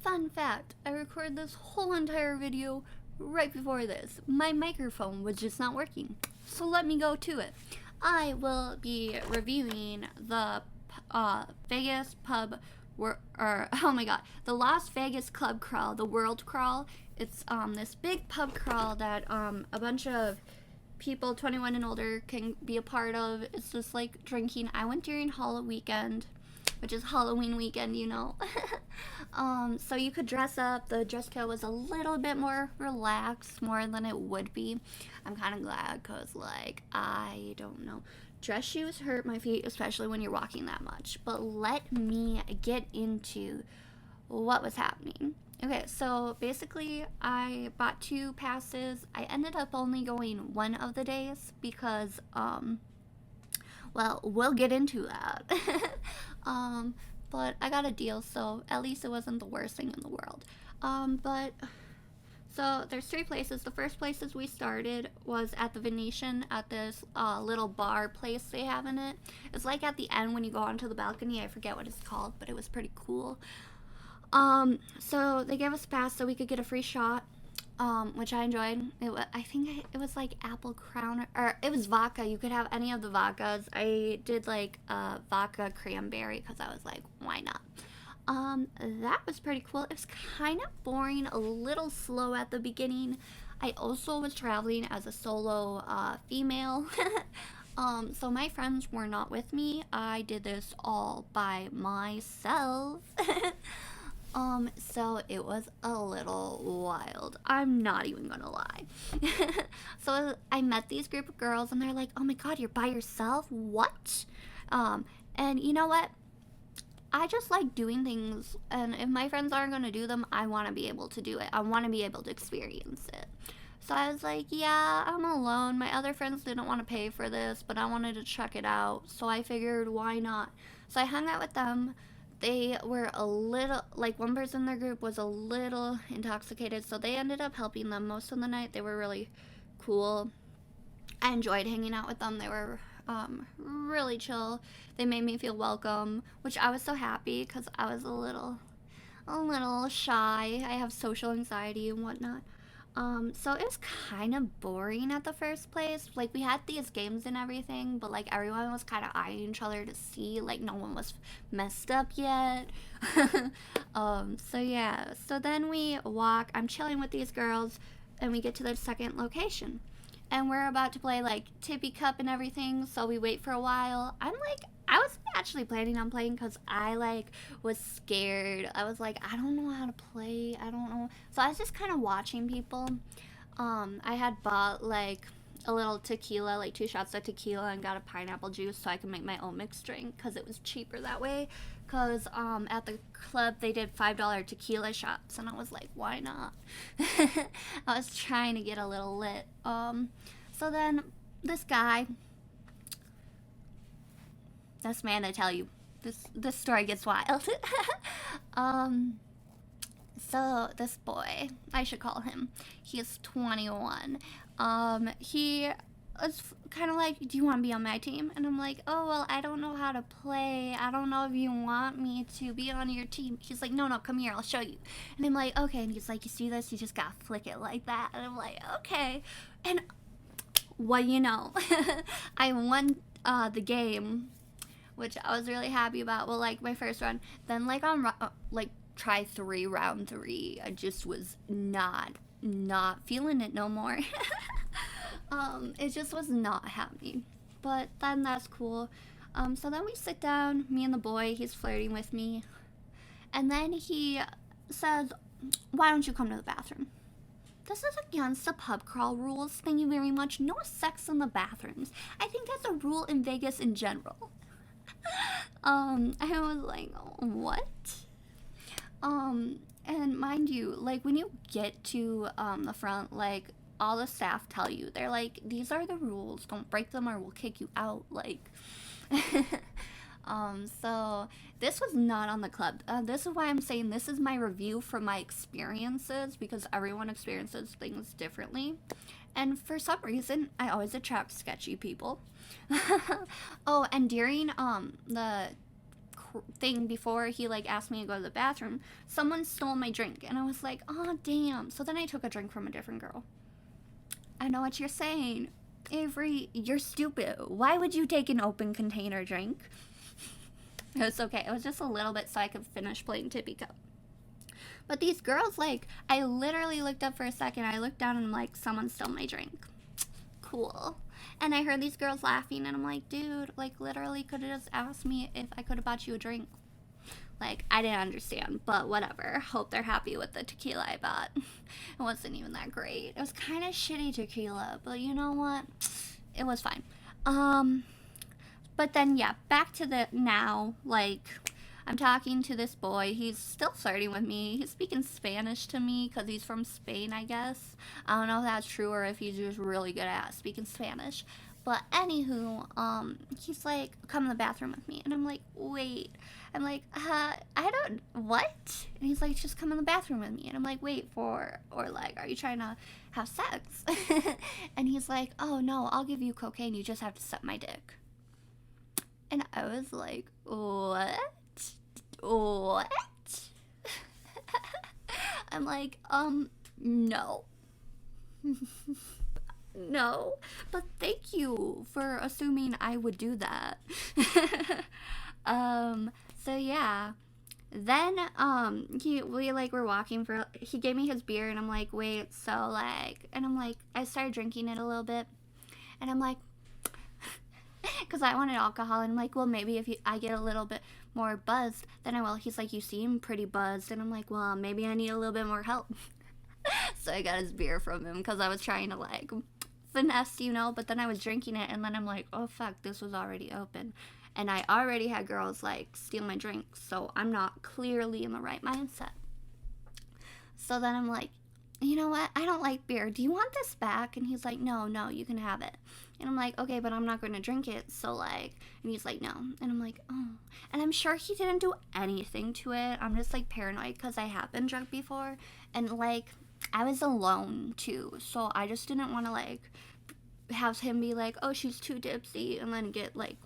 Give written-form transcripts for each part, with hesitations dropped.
Fun fact, I recorded this whole entire video right before this. My microphone was just not working, so let me go to it. I will be reviewing the Vegas pub, oh my god, the Las Vegas Club Crawl, the World Crawl. It's this big pub crawl that a bunch of people 21 and older can be a part of. It's just like drinking. I went during Halloween weekend, which is Halloween weekend, you know. So you could dress up. The dress code was a little bit more relaxed, more than it would be. I'm kind of glad because, like, I don't know. Dress shoes hurt my feet, especially when you're walking that much. But let me get into what was happening. Okay, so basically, I bought 2 passes. I ended up only going one of the days because, well, we'll get into that. But I got a deal, so at least it wasn't the worst thing in the world. But so there's 3 places. The first places we started was at the Venetian, at this little bar place they have in it. It's like at the end when you go onto the balcony. I forget what it's called, but it was pretty cool. So they gave us a pass so we could get a free shot, which I enjoyed. I think it was like apple crown, or it was vodka. You could have any of the vodkas. I did like vodka cranberry because I was like, why not? That was pretty cool. It was kind of boring, a little slow at the beginning. I also was traveling as a solo female. So my friends were not with me. I did this all by myself. So it was a little wild. I'm not even gonna lie. So I met these group of girls and they're like, oh my god, you're by yourself? What? And you know what? I just like doing things, and if my friends aren't gonna do them, I wanna be able to do it. I wanna be able to experience it. So I was like, yeah, I'm alone. My other friends didn't want to pay for this, but I wanted to check it out. So I figured, why not? So I hung out with them. They were a little, like, one person in their group was a little intoxicated, so they ended up helping them most of the night. They were really cool. I enjoyed hanging out with them. They were really chill. They made me feel welcome, which I was so happy because I was a little shy. I have social anxiety and whatnot. So it was kind of boring at the first place. Like, we had these games and everything, but like everyone was kind of eyeing each other to see, like, no one was messed up yet. So yeah. So then we walk. I'm chilling with these girls, and we get to the second location, and we're about to play like Tippy Cup and everything. So we wait for a while. I was actually planning on playing because I like was scared. I was like, I don't know how to play. I don't know. So I was just kind of watching people. I had bought like a little tequila, like 2 shots of tequila, and got a pineapple juice so I could make my own mixed drink because it was cheaper that way. Because at the club they did $5 tequila shots, and I was like, why not? I was trying to get a little lit. So then this guy, this man, I tell you, this story gets wild. um, so this boy, I should call him. He is 21. He was kind of like, "Do you want to be on my team?" And I'm like, "Oh well, I don't know how to play. I don't know if you want me to be on your team." He's like, "No, no, come here, I'll show you." And I'm like, "Okay." And he's like, "You see this? You just gotta flick it like that." And I'm like, "Okay." And what you know, I won the game, which I was really happy about. Well, like my first run, then like on like try 3, round 3, I just was not feeling it no more. It just was not happening. But then that's cool. So then we sit down, me and the boy. He's flirting with me, and then he says, "Why don't you come to the bathroom?" This is against the pub crawl rules. Thank you very much. No sex in the bathrooms. I think that's a rule in Vegas in general. I was like, what? And mind you, like, when you get to the front, like, all the staff tell you, they're like, these are the rules, don't break them or we'll kick you out. Like, so this was not on the club. This is why I'm saying this is my review from my experiences, because everyone experiences things differently, and for some reason I always attract sketchy people. Oh, and during the thing before he like asked me to go to the bathroom, someone stole my drink, and I was like, oh damn. So then I took a drink from a different girl. I know what you're saying, Avery, you're stupid. Why would you take an open container drink? It's okay, it was just a little bit so I could finish playing Tippy Cup. But these girls, like, I literally looked up for a second, I looked down and I'm like, someone stole my drink. Cool. And I heard these girls laughing and I'm like, dude, like, literally could have just asked me if I could have bought you a drink. Like, I didn't understand, but whatever. Hope they're happy with the tequila I bought. It wasn't even that great. It was kind of shitty tequila, but you know what? It was fine. But then, yeah, back to the now, like, I'm talking to this boy. He's still flirting with me. He's speaking Spanish to me because he's from Spain, I guess. I don't know if that's true or if he's just really good at speaking Spanish. But anywho, he's like, come in the bathroom with me. And I'm like, wait. I'm like, I don't, what? And he's like, just come in the bathroom with me. And I'm like, wait, or like, are you trying to have sex? And he's like, oh no, I'll give you cocaine. You just have to suck my dick. And I was like, what? What? I'm like, no. No, but thank you for assuming I would do that. So yeah. Then, we were walking he gave me his beer and I'm like, wait, so like, and I'm like, I started drinking it a little bit and I'm like, because I wanted alcohol, and I'm like, well, maybe if I get a little bit more buzzed, then I will. He's like, you seem pretty buzzed, and I'm like, well, maybe I need a little bit more help. So I got his beer from him, because I was trying to, like, finesse, you know, but then I was drinking it, and then I'm like, oh, fuck, this was already open, and I already had girls, like, steal my drink, so I'm not clearly in the right mindset. So then I'm like, you know what, I don't like beer, do you want this back? And he's like, no, you can have it. And I'm like, okay, but I'm not going to drink it, so like, and he's like, no. And I'm like, oh. And I'm sure he didn't do anything to it. I'm just like paranoid because I have been drunk before. And like, I was alone too. So I just didn't want to like have him be like, oh, she's too tipsy. And then get like,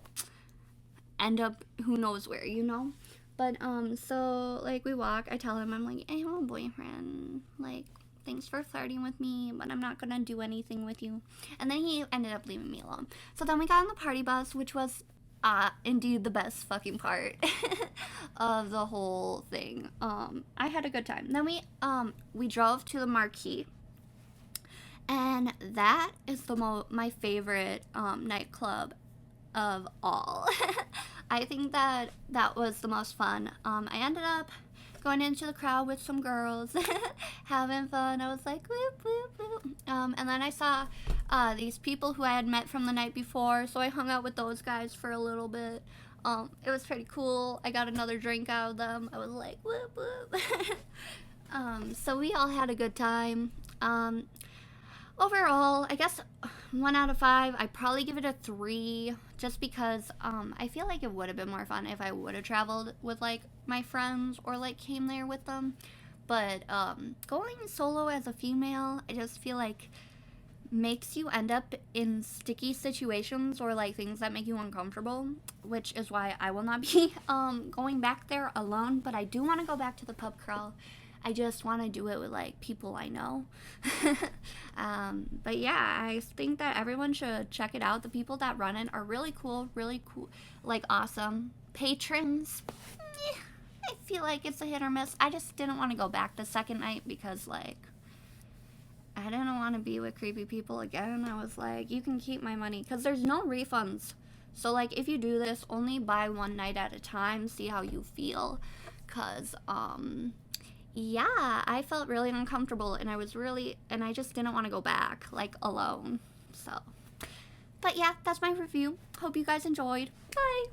end up who knows where, you know? But so like we walk, I tell him, I'm like, hey, I'm a boyfriend. Like, thanks for flirting with me, but I'm not gonna do anything with you. And then he ended up leaving me alone. So then we got on the party bus, which was indeed the best fucking part of the whole thing. I had a good time. Then we drove to the Marquee, and that is my favorite nightclub of all. I think that was the most fun. I ended up going into the crowd with some girls, having fun. I was like, whoop, whoop, whoop. And then I saw these people who I had met from the night before, so I hung out with those guys for a little bit. It was pretty cool. I got another drink out of them. I was like, whoop, whoop. So we all had a good time. Overall, I guess 1 out of 5. I'd probably give it a 3, just because I feel like it would have been more fun if I would have traveled with like my friends or like came there with them. But going solo as a female, I just feel like makes you end up in sticky situations or like things that make you uncomfortable, which is why I will not be going back there alone. But I do want to go back to the pub crawl. I just want to do it with, like, people I know. But, yeah, I think that everyone should check it out. The people that run it are really cool, like, awesome. Patrons, I feel like it's a hit or miss. I just didn't want to go back the second night because, like, I didn't want to be with creepy people again. I was like, you can keep my money because there's no refunds. So, like, if you do this, only buy one night at a time. See how you feel. Because, yeah, I felt really uncomfortable, and I just didn't want to go back, like, alone, so. But yeah, that's my review. Hope you guys enjoyed. Bye!